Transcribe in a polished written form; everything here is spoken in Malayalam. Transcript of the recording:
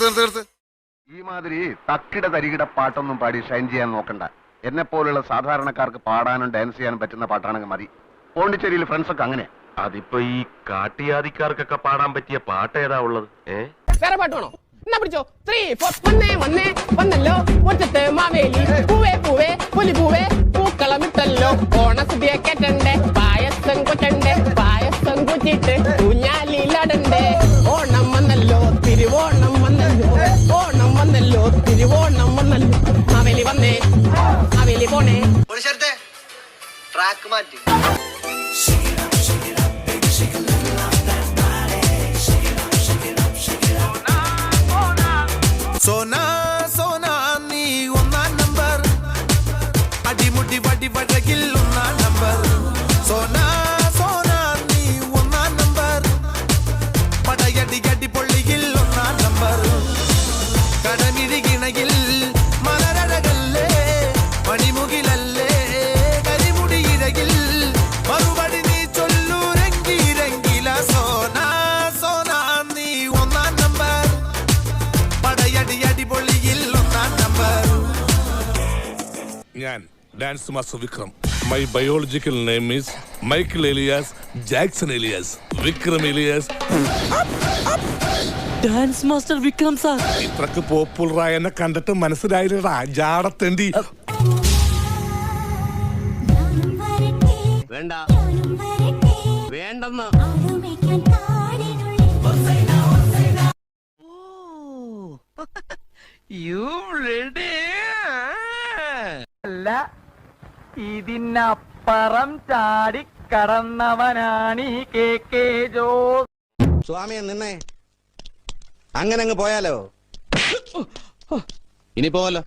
ഈ മാതിരി തക്കിട തരികിട പാട്ടൊന്നും പാടി ഷൈൻ ചെയ്യാൻ നോക്കണ്ട. എന്നെ പോലുള്ള സാധാരണക്കാർക്ക് പാടാനും ഡാൻസ് ചെയ്യാനും പറ്റുന്ന പാട്ടാണെങ്കിൽ മതി. പോണ്ടിച്ചേരിയിൽ ഫ്രണ്ട്സ് ഒക്കെ അങ്ങനെ. അതിപ്പോ ഈ കാട്ടിയാദിക്കാർക്കൊക്കെ പാടാൻ പറ്റിയ പാട്ട് ഏതാ ഉള്ളത്? വേറെ പാട്ട് വേണോ? എന്നാ പിടിച്ചോ. 3, 4 വന്നേ വന്നല്ലോ മുറ്റത്ത് മാവേലി പൂവേ പൂവേ പുലി പൂവേ പൂക്കളമിട്ടല്ലോ ഓണസദ്യ കേട്ടണ്ടേ പായസം കൊറ്റണ്ടേ പായസം കുറ്റിട്ട് ഊഞ്ഞാലിലടണ്ടേ ഓണം വന്നല്ലോ തിരുവോണം വന്നല്ലോ ഓണം വന്നല്ലോ തിരുവോണം വന്നല്ലോ മാവേലി വന്നേ മാവേലി പോണേ. ട്രാക്ക് മാറ്റി സോനാ സോനാ നീ ഒന്നാം നമ്പർ അടിമുടി വടി വടകിൽ ഒന്നാം നമ്പർ സോനാ സോനാ നീ ഒന്നാം നമ്പർ പടയടി അടി പൊള്ളിയിൽ ഒന്നാം നമ്പർ കടമിഴികിണയിൽ മലരഴകല്ലേ മണിമുകിലല്ലേ കരിമുടി ഇഴകിൽ മറുപടി നീ ചൊല്ലൂരെങ്കിരെങ്കില സോനാ സോനാ നീ ഒന്നാം നമ്പർ ഞാൻ dance master Vikram. My biological name is Michael alias Jackson alias Vikram alias. Dance master Vikram sir. ഇത്രക്ക് പോപ്പുലറായ എന്നെ കണ്ടിട്ട് മനസ്സിലായില്ലടാ ജാടത്തേണ്ടി. വേണ്ട വേണ്ടെന്ന് അല്ല ഇതിനപ്പുറം ചാടി കടന്നവനാണ് ഈ കെ ജോസ്. സ്വാമിയെ നിന്നേ അങ്ങനെ അങ്ങ് പോയാലോ? ഇനി പോവല്ലോ.